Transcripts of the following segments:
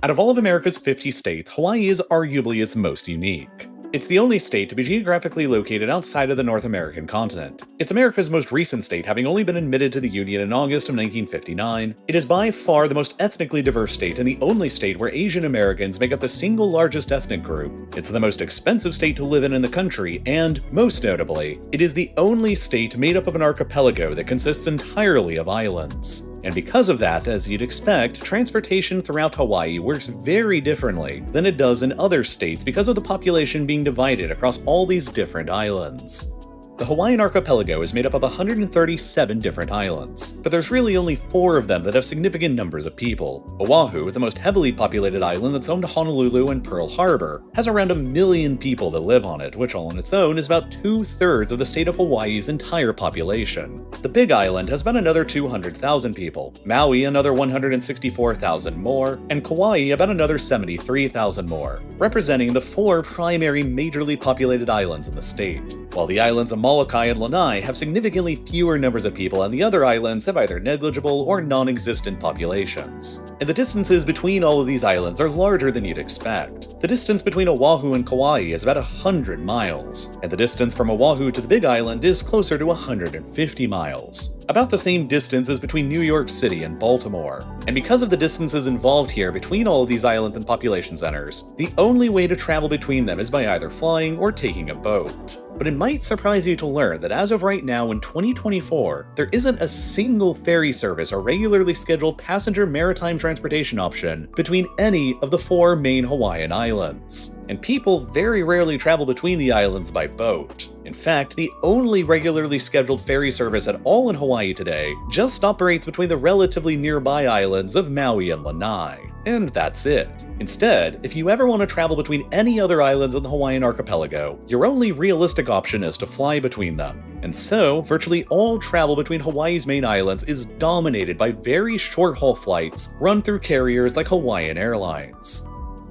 Out of all of America's 50 states, Hawaii is arguably its most unique. It's the only state to be geographically located outside of the North American continent. It's America's most recent state, having only been admitted to the Union in August of 1959. It is by far the most ethnically diverse state and the only state where Asian Americans make up the single largest ethnic group. It's the most expensive state to live in the country, and, most notably, it is the only state made up of an archipelago that consists entirely of islands. And because of that, as you'd expect, transportation throughout Hawaii works very differently than it does in other states because of the population being divided across all these different islands. The Hawaiian archipelago is made up of 137 different islands, but there's really only 4 of them that have significant numbers of people. Oahu, the most heavily populated island that's home to Honolulu and Pearl Harbor, has around 1 million people that live on it, which all on its own is about 2/3 of the state of Hawaii's entire population. The Big Island has about another 200,000 people, Maui another 164,000 more, and Kauai about another 73,000 more, representing the 4 primary majorly populated islands in the state. While the islands of Molokai and Lanai have significantly fewer numbers of people, and the other islands have either negligible or non-existent populations. And the distances between all of these islands are larger than you'd expect. The distance between Oahu and Kauai is about 100 miles, and the distance from Oahu to the Big Island is closer to 150 miles. About the same distance as between New York City and Baltimore. And because of the distances involved here between all of these islands and population centers, the only way to travel between them is by either flying or taking a boat. But it might surprise you to learn that as of right now in 2024, there isn't a single ferry service or regularly scheduled passenger maritime transportation option between any of the 4 main Hawaiian islands. And people very rarely travel between the islands by boat. In fact, the only regularly scheduled ferry service at all in Hawaii today just operates between the relatively nearby islands of Maui and Lanai. And that's it. Instead, if you ever want to travel between any other islands in the Hawaiian archipelago, your only realistic option is to fly between them. And so, virtually all travel between Hawaii's main islands is dominated by very short-haul flights run through carriers like Hawaiian Airlines.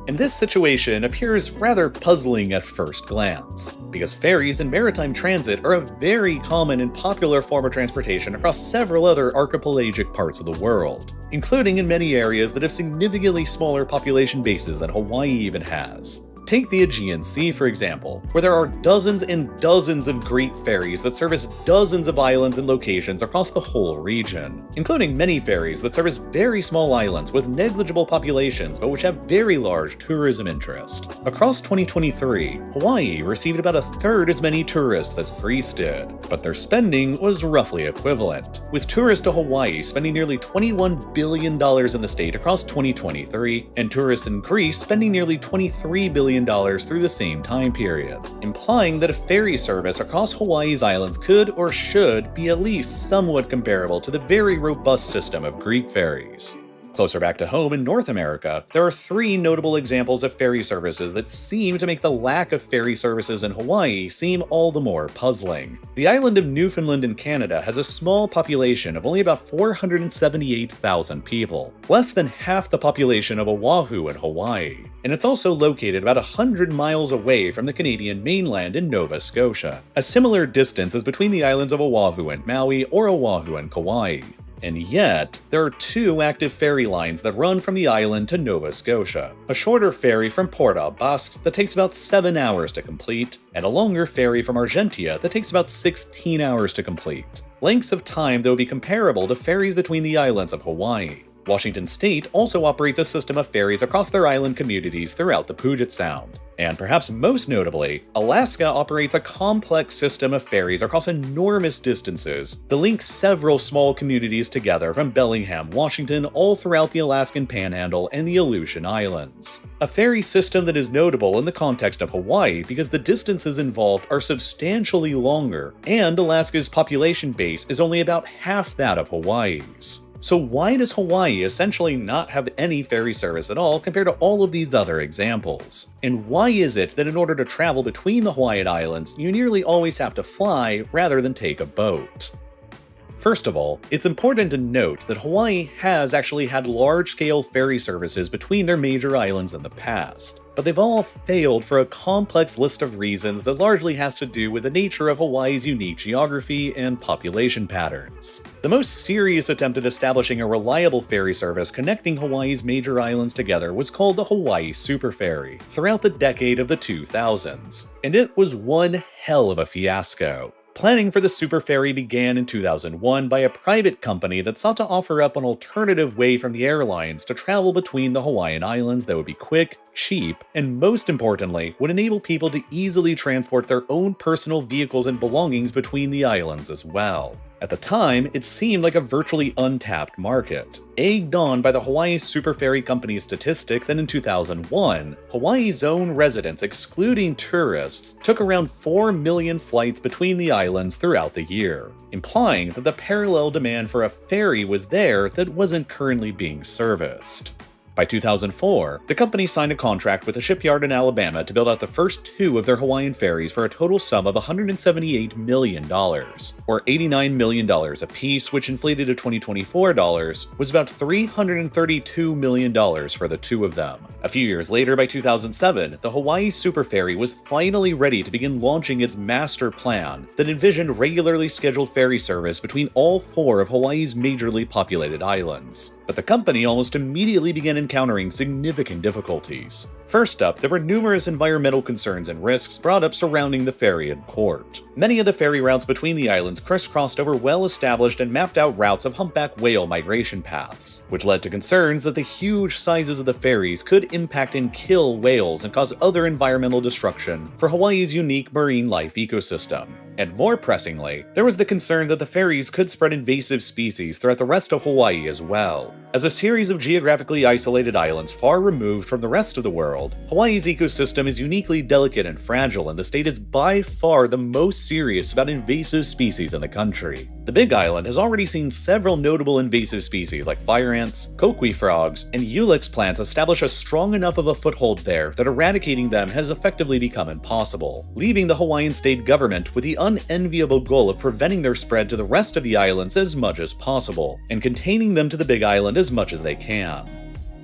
And this situation appears rather puzzling at first glance, because ferries and maritime transit are a very common and popular form of transportation across several other archipelagic parts of the world, including in many areas that have significantly smaller population bases than Hawaii even has. Take the Aegean Sea, for example, where there are dozens and dozens of great ferries that service dozens of islands and locations across the whole region, including many ferries that service very small islands with negligible populations but which have very large tourism interest. Across 2023, Hawaii received about 1/3 as many tourists as Greece did, but their spending was roughly equivalent, with tourists to Hawaii spending nearly $21 billion in the state across 2023, and tourists in Greece spending nearly $23 billion through the same time period, implying that a ferry service across Hawaii's islands could or should be at least somewhat comparable to the very robust system of Greek ferries. Closer back to home in North America, there are 3 notable examples of ferry services that seem to make the lack of ferry services in Hawaii seem all the more puzzling. The island of Newfoundland in Canada has a small population of only about 478,000 people, less than half the population of Oahu in Hawaii. And it's also located about 100 miles away from the Canadian mainland in Nova Scotia, a similar distance as between the islands of Oahu and Maui or Oahu and Kauai. And yet, there are 2 active ferry lines that run from the island to Nova Scotia. A shorter ferry from Port au Basque that takes about 7 hours to complete, and a longer ferry from Argentia that takes about 16 hours to complete. Lengths of time that would be comparable to ferries between the islands of Hawaii. Washington State also operates a system of ferries across their island communities throughout the Puget Sound. And perhaps most notably, Alaska operates a complex system of ferries across enormous distances that link several small communities together from Bellingham, Washington, all throughout the Alaskan Panhandle and the Aleutian Islands. A ferry system that is notable in the context of Hawaii because the distances involved are substantially longer, and Alaska's population base is only about half that of Hawaii's. So why does Hawaii essentially not have any ferry service at all compared to all of these other examples? And why is it that in order to travel between the Hawaiian Islands, you nearly always have to fly rather than take a boat? First of all, it's important to note that Hawaii has actually had large-scale ferry services between their major islands in the past, but they've all failed for a complex list of reasons that largely has to do with the nature of Hawaii's unique geography and population patterns. The most serious attempt at establishing a reliable ferry service connecting Hawaii's major islands together was called the Hawaii Super Ferry throughout the decade of the 2000s, and it was one hell of a fiasco. Planning for the Super Ferry began in 2001 by a private company that sought to offer up an alternative way from the airlines to travel between the Hawaiian Islands that would be quick, cheap, and most importantly, would enable people to easily transport their own personal vehicles and belongings between the islands as well. At the time, it seemed like a virtually untapped market, egged on by the Hawaii Super Ferry Company's statistic that in 2001, Hawaii's own residents, excluding tourists, took around 4 million flights between the islands throughout the year, implying that the parallel demand for a ferry was there that wasn't currently being serviced. By 2004, the company signed a contract with a shipyard in Alabama to build out the first 2 of their Hawaiian ferries for a total sum of $178 million, or $89 million apiece, which inflated to 2024 dollars was about $332 million for the 2 of them. A few years later, by 2007, the Hawaii Super Ferry was finally ready to begin launching its master plan that envisioned regularly scheduled ferry service between all 4 of Hawaii's majorly populated islands. But the company almost immediately began encountering significant difficulties. First up, there were numerous environmental concerns and risks brought up surrounding the ferry in court. Many of the ferry routes between the islands crisscrossed over well-established and mapped-out routes of humpback whale migration paths, which led to concerns that the huge sizes of the ferries could impact and kill whales and cause other environmental destruction for Hawaii's unique marine life ecosystem. And more pressingly, there was the concern that the ferries could spread invasive species throughout the rest of Hawaii as well. As a series of geographically isolated islands far removed from the rest of the world, Hawaii's ecosystem is uniquely delicate and fragile, and the state is by far the most serious about invasive species in the country. The Big Island has already seen several notable invasive species like fire ants, kokui frogs, and ilex plants establish a strong enough of a foothold there that eradicating them has effectively become impossible, leaving the Hawaiian state government with the unenviable goal of preventing their spread to the rest of the islands as much as possible, and containing them to the Big Island as much as they can.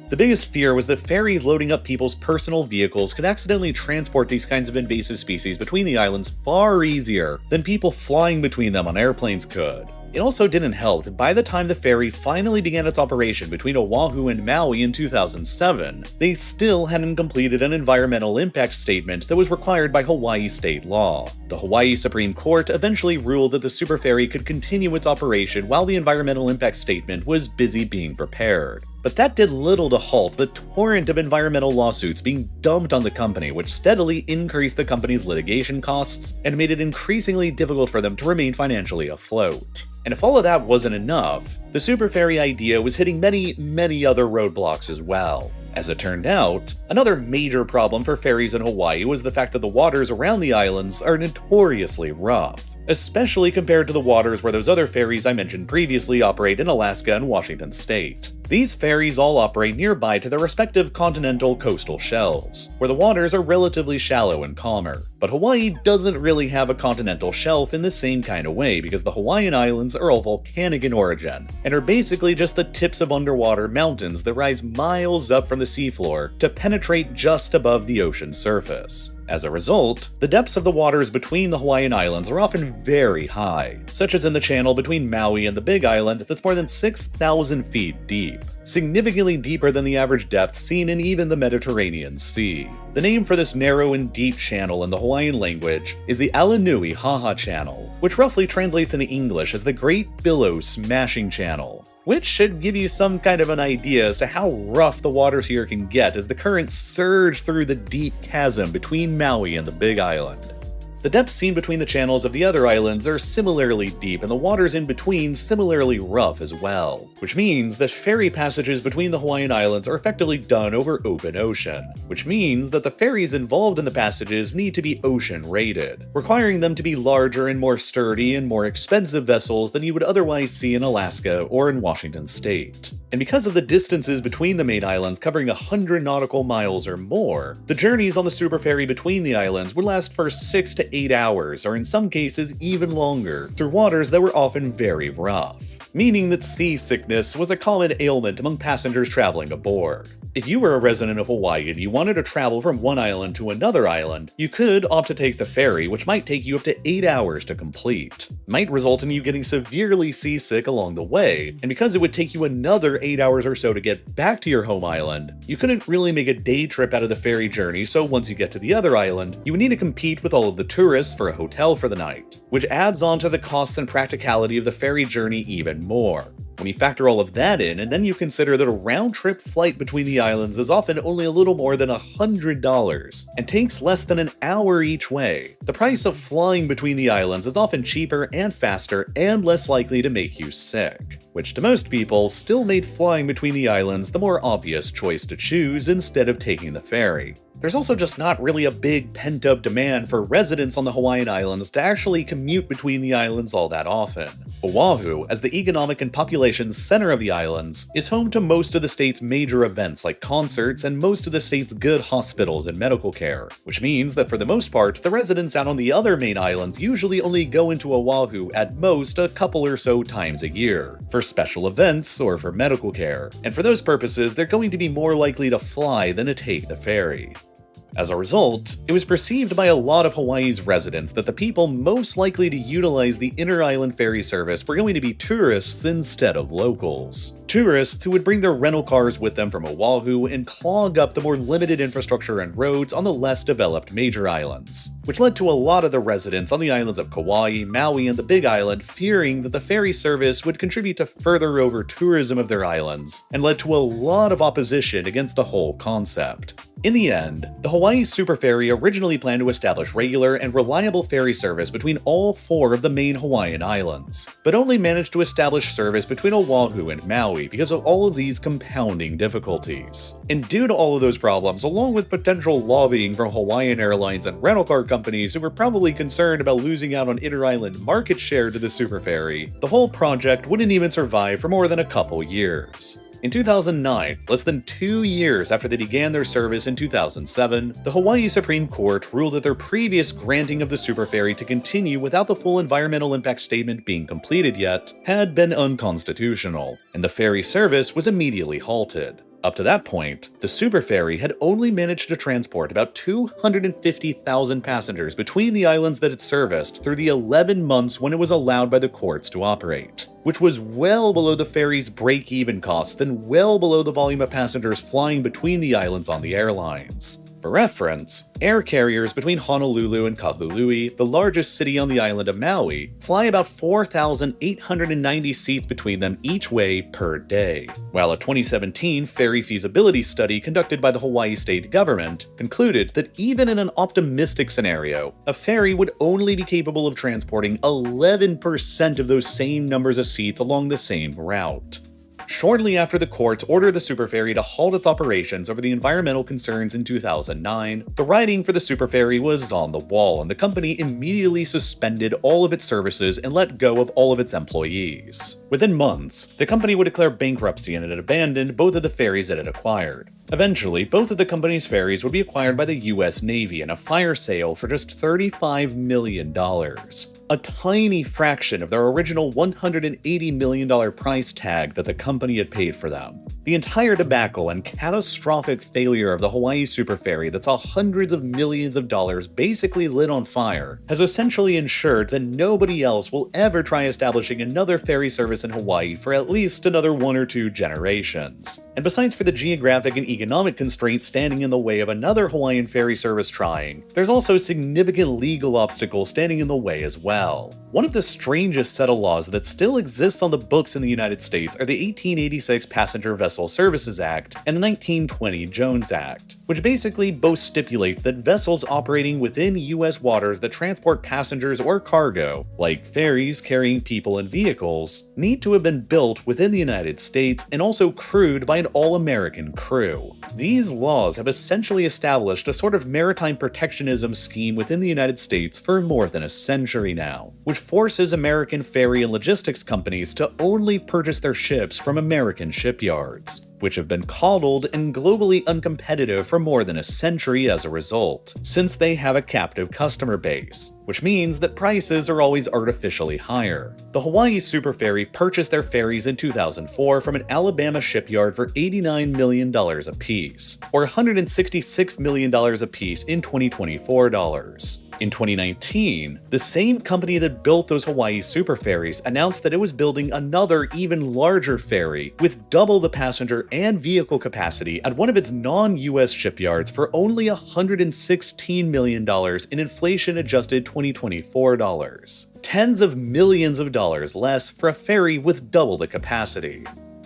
The biggest fear was that ferries loading up people's personal vehicles could accidentally transport these kinds of invasive species between the islands far easier than people flying between them on airplanes could. It also didn't help that by the time the ferry finally began its operation between Oahu and Maui in 2007, they still hadn't completed an environmental impact statement that was required by Hawaii state law. The Hawaii Supreme Court eventually ruled that the super ferry could continue its operation while the environmental impact statement was busy being prepared. But that did little to halt the torrent of environmental lawsuits being dumped on the company, which steadily increased the company's litigation costs and made it increasingly difficult for them to remain financially afloat. And if all of that wasn't enough, the super ferry idea was hitting many other roadblocks as well. As it turned out, another major problem for ferries in Hawaii was the fact that the waters around the islands are notoriously rough, especially compared to the waters where those other ferries I mentioned previously operate in Alaska and Washington state. These ferries all operate nearby to their respective continental coastal shelves, where the waters are relatively shallow and calmer. But Hawaii doesn't really have a continental shelf in the same kind of way because the Hawaiian Islands are all volcanic in origin, and are basically just the tips of underwater mountains that rise miles up from the seafloor to penetrate just above the ocean surface. As a result, the depths of the waters between the Hawaiian Islands are often very high, such as in the channel between Maui and the Big Island that's more than 6,000 feet deep, significantly deeper than the average depth seen in even the Mediterranean Sea. The name for this narrow and deep channel in the Hawaiian language is the Alanui Haha Channel, which roughly translates into English as the Great Billow Smashing Channel, which should give you some kind of an idea as to how rough the waters here can get as the currents surge through the deep chasm between Maui and the Big Island. The depths seen between the channels of the other islands are similarly deep, and the waters in between similarly rough as well, which means that ferry passages between the Hawaiian Islands are effectively done over open ocean, which means that the ferries involved in the passages need to be ocean-rated, requiring them to be larger and more sturdy and more expensive vessels than you would otherwise see in Alaska or in Washington state. And because of the distances between the main islands covering 100 nautical miles or more, the journeys on the super ferry between the islands would last for 6 to 8 hours, or in some cases even longer, through waters that were often very rough, meaning that seasickness was a common ailment among passengers traveling aboard. If you were a resident of Hawaii and you wanted to travel from one island to another island, you could opt to take the ferry, which might take you up to 8 hours to complete. It might result in you getting severely seasick along the way, and because it would take you another 8 hours or so to get back to your home island, you couldn't really make a day trip out of the ferry journey, so once you get to the other island, you would need to compete with all of the tourists for a hotel for the night, which adds on to the costs and practicality of the ferry journey even more. When you factor all of that in, and then you consider that a round-trip flight between the islands is often only a little more than $100, and takes less than an hour each way, the price of flying between the islands is often cheaper and faster and less likely to make you sick, which to most people still made flying between the islands the more obvious choice to choose instead of taking the ferry. There's also just not really a big pent-up demand for residents on the Hawaiian Islands to actually commute between the islands all that often. Oahu, as the economic and population center of the islands, is home to most of the state's major events like concerts and most of the state's good hospitals and medical care, which means that for the most part, the residents out on the other main islands usually only go into Oahu at most a couple or so times a year, for special events or for medical care, and for those purposes they're going to be more likely to fly than to take the ferry. As a result, it was perceived by a lot of Hawaii's residents that the people most likely to utilize the inter-island ferry service were going to be tourists instead of locals. Tourists who would bring their rental cars with them from Oahu and clog up the more limited infrastructure and roads on the less developed major islands, which led to a lot of the residents on the islands of Kauai, Maui, and the Big Island fearing that the ferry service would contribute to further over-tourism of their islands, and led to a lot of opposition against the whole concept. In the end, the Hawaii Super Ferry originally planned to establish regular and reliable ferry service between all 4 of the main Hawaiian islands, but only managed to establish service between Oahu and Maui because of all of these compounding difficulties. And due to all of those problems, along with potential lobbying from Hawaiian Airlines and rental car companies who were probably concerned about losing out on inter-island market share to the Super Ferry, the whole project wouldn't even survive for more than a couple years. In 2009, less than 2 years after they began their service in 2007, the Hawaii Supreme Court ruled that their previous granting of the Super Ferry to continue without the full environmental impact statement being completed yet had been unconstitutional, and the ferry service was immediately halted. Up to that point, the Super Ferry had only managed to transport about 250,000 passengers between the islands that it serviced through the 11 months when it was allowed by the courts to operate, which was well below the ferry's break-even costs and well below the volume of passengers flying between the islands on the airlines. For reference, air carriers between Honolulu and Kahului, the largest city on the island of Maui, fly about 4,890 seats between them each way per day, while a 2017 ferry feasibility study conducted by the Hawaii state government concluded that even in an optimistic scenario, a ferry would only be capable of transporting 11% of those same numbers of seats along the same route. Shortly after the courts ordered the Super Ferry to halt its operations over the environmental concerns in 2009, the writing for the Super Ferry was on the wall, and the company immediately suspended all of its services and let go of all of its employees. Within months, the company would declare bankruptcy and it had abandoned both of the ferries it had acquired. Eventually, both of the company's ferries would be acquired by the US Navy in a fire sale for just $35 million. A tiny fraction of their original $180 million price tag that the company had paid for them. The entire debacle and catastrophic failure of the Hawaii Super Ferry that saw hundreds of millions of dollars basically lit on fire has essentially ensured that nobody else will ever try establishing another ferry service in Hawaii for at least another 1 or 2 generations. And besides for the geographic and economic constraints standing in the way of another Hawaiian ferry service trying, there's also significant legal obstacles standing in the way as well. One of the strangest set of laws that still exists on the books in the United States are the 1886 Passenger Vessel Services Act and the 1920 Jones Act, which basically both stipulate that vessels operating within U.S. waters that transport passengers or cargo, like ferries carrying people and vehicles, need to have been built within the United States and also crewed by an all-American crew. These laws have essentially established a sort of maritime protectionism scheme within the United States for more than a century now, which forces American ferry and logistics companies to only purchase their ships from American shipyards, which have been coddled and globally uncompetitive for more than a century as a result, since they have a captive customer base, which means that prices are always artificially higher. The Hawaii Super Ferry purchased their ferries in 2004 from an Alabama shipyard for $89 million apiece, or $166 million apiece in 2024 dollars. In 2019, the same company that built those Hawaii Super Ferries announced that it was building another even larger ferry with double the passenger and vehicle capacity at one of its non-US shipyards for only $116 million in inflation-adjusted 2024 dollars. Tens of millions of dollars less for a ferry with double the capacity.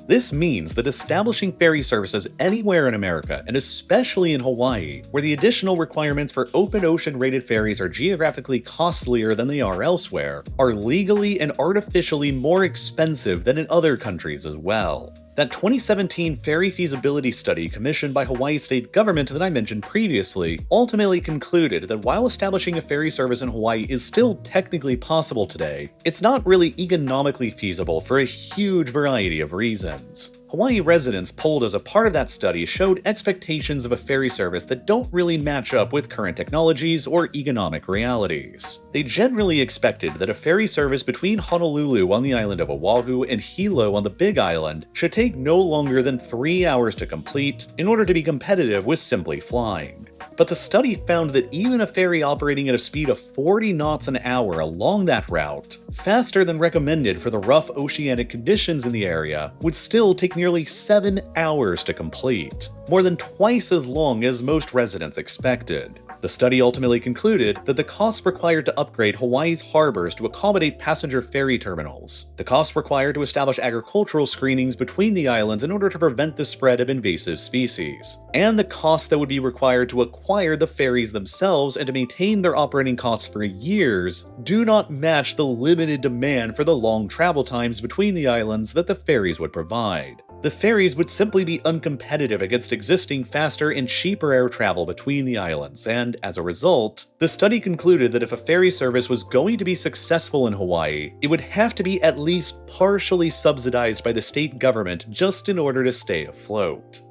This means that establishing ferry services anywhere in America, and especially in Hawaii, where the additional requirements for open ocean rated ferries are geographically costlier than they are elsewhere, are legally and artificially more expensive than in other countries as well. That 2017 ferry feasibility study commissioned by Hawaii state government that I mentioned previously ultimately concluded that while establishing a ferry service in Hawaii is still technically possible today, it's not really economically feasible for a huge variety of reasons. Hawaii residents polled as a part of that study showed expectations of a ferry service that don't really match up with current technologies or economic realities. They generally expected that a ferry service between Honolulu on the island of Oahu and Hilo on the Big Island should take no longer than 3 hours to complete in order to be competitive with simply flying. But the study found that even a ferry operating at a speed of 40 knots an hour along that route, faster than recommended for the rough oceanic conditions in the area, would still take nearly 7 hours to complete, more than twice as long as most residents expected. The study ultimately concluded that the costs required to upgrade Hawaii's harbors to accommodate passenger ferry terminals, the costs required to establish agricultural screenings between the islands in order to prevent the spread of invasive species, and the costs that would be required to acquire the ferries themselves and to maintain their operating costs for years do not match the limited demand for the long travel times between the islands that the ferries would provide. The ferries would simply be uncompetitive against existing faster and cheaper air travel between the islands, and as a result, the study concluded that if a ferry service was going to be successful in Hawaii, it would have to be at least partially subsidized by the state government just in order to stay afloat.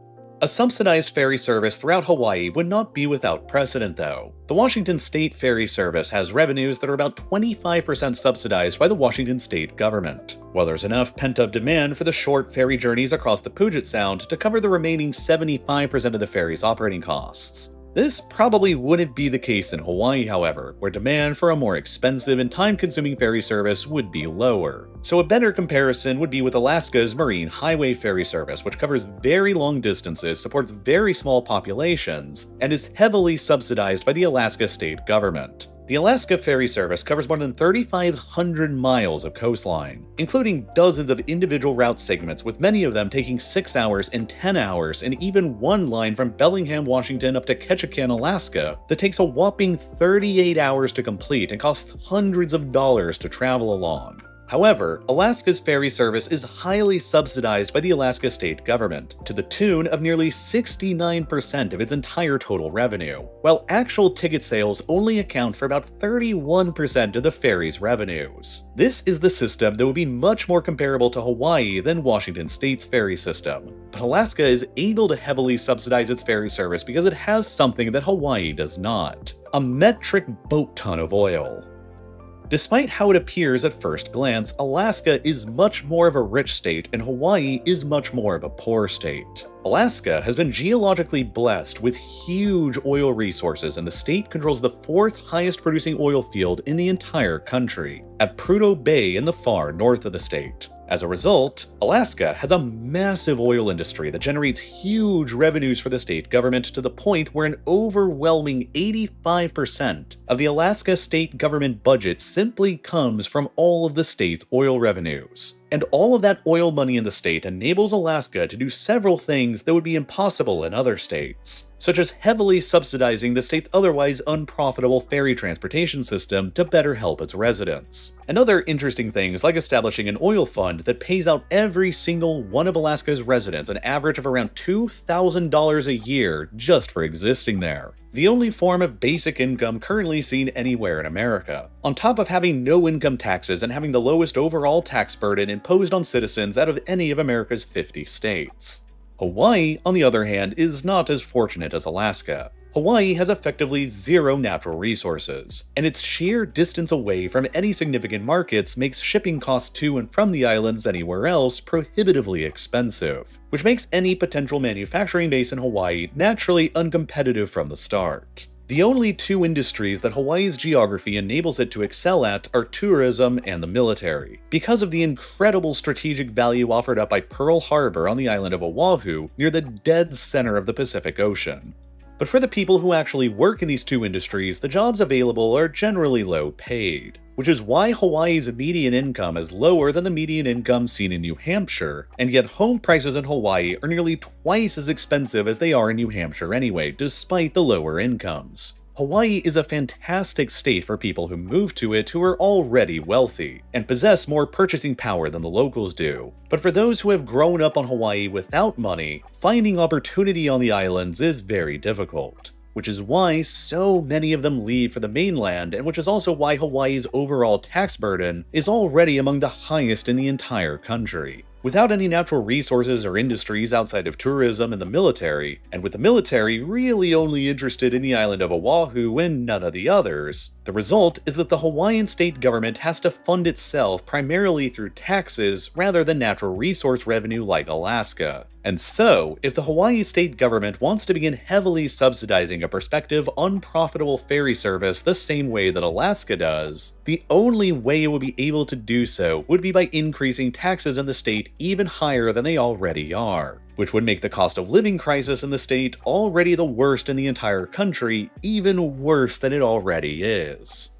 A subsidized ferry service throughout Hawaii would not be without precedent, though. The Washington State Ferry Service has revenues that are about 25% subsidized by the Washington State government, while there's enough pent-up demand for the short ferry journeys across the Puget Sound to cover the remaining 75% of the ferry's operating costs. This probably wouldn't be the case in Hawaii, however, where demand for a more expensive and time-consuming ferry service would be lower. So a better comparison would be with Alaska's Marine Highway Ferry Service, which covers very long distances, supports very small populations, and is heavily subsidized by the Alaska state government. The Alaska Ferry Service covers more than 3,500 miles of coastline, including dozens of individual route segments, with many of them taking 6 hours and 10 hours, and even one line from Bellingham, Washington up to Ketchikan, Alaska, that takes a whopping 38 hours to complete and costs hundreds of dollars to travel along. However, Alaska's ferry service is highly subsidized by the Alaska state government, to the tune of nearly 69% of its entire total revenue, while actual ticket sales only account for about 31% of the ferry's revenues. This is the system that would be much more comparable to Hawaii than Washington state's ferry system, but Alaska is able to heavily subsidize its ferry service because it has something that Hawaii does not: a metric boat ton of oil. Despite how it appears at first glance, Alaska is much more of a rich state and Hawaii is much more of a poor state. Alaska has been geologically blessed with huge oil resources, and the state controls the 4th highest producing oil field in the entire country, at Prudhoe Bay in the far north of the state. As a result, Alaska has a massive oil industry that generates huge revenues for the state government, to the point where an overwhelming 85% of the Alaska state government budget simply comes from all of the state's oil revenues. And all of that oil money in the state enables Alaska to do several things that would be impossible in other states, such as heavily subsidizing the state's otherwise unprofitable ferry transportation system to better help its residents, and other interesting things like establishing an oil fund that pays out every single one of Alaska's residents an average of around $2,000 a year just for existing there, the only form of basic income currently seen anywhere in America, on top of having no income taxes and having the lowest overall tax burden imposed on citizens out of any of America's 50 states. Hawaii, on the other hand, is not as fortunate as Alaska. Hawaii has effectively zero natural resources, and its sheer distance away from any significant markets makes shipping costs to and from the islands anywhere else prohibitively expensive, which makes any potential manufacturing base in Hawaii naturally uncompetitive from the start. The only two industries that Hawaii's geography enables it to excel at are tourism and the military, because of the incredible strategic value offered up by Pearl Harbor on the island of Oahu near the dead center of the Pacific Ocean. But for the people who actually work in these two industries, the jobs available are generally low paid, which is why Hawaii's median income is lower than the median income seen in New Hampshire, and yet home prices in Hawaii are nearly twice as expensive as they are in New Hampshire anyway, despite the lower incomes. Hawaii is a fantastic state for people who move to it who are already wealthy, and possess more purchasing power than the locals do. But for those who have grown up on Hawaii without money, finding opportunity on the islands is very difficult, which is why so many of them leave for the mainland, and which is also why Hawaii's overall tax burden is already among the highest in the entire country. Without any natural resources or industries outside of tourism and the military, and with the military really only interested in the island of Oahu and none of the others, the result is that the Hawaiian state government has to fund itself primarily through taxes rather than natural resource revenue like Alaska. And so, if the Hawaii state government wants to begin heavily subsidizing a prospective unprofitable ferry service the same way that Alaska does, the only way it would be able to do so would be by increasing taxes in the state even higher than they already are, which would make the cost of living crisis in the state, already the worst in the entire country, even worse than it already is.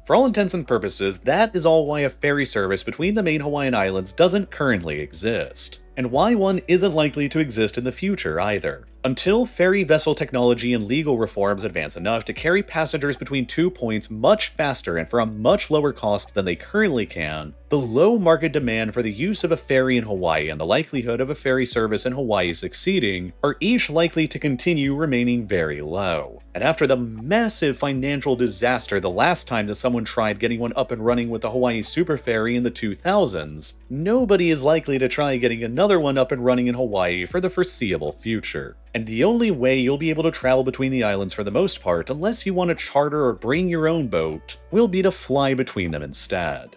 For all intents and purposes, that is all why a ferry service between the main Hawaiian islands doesn't currently exist, and why one isn't likely to exist in the future either. Until ferry vessel technology and legal reforms advance enough to carry passengers between 2 points much faster and for a much lower cost than they currently can, the low market demand for the use of a ferry in Hawaii and the likelihood of a ferry service in Hawaii succeeding are each likely to continue remaining very low. And after the massive financial disaster the last time that someone tried getting one up and running with the Hawaii Super Ferry in the 2000s, nobody is likely to try getting another one up and running in Hawaii for the foreseeable future. And the only way you'll be able to travel between the islands for the most part, unless you want to charter or bring your own boat, will be to fly between them instead.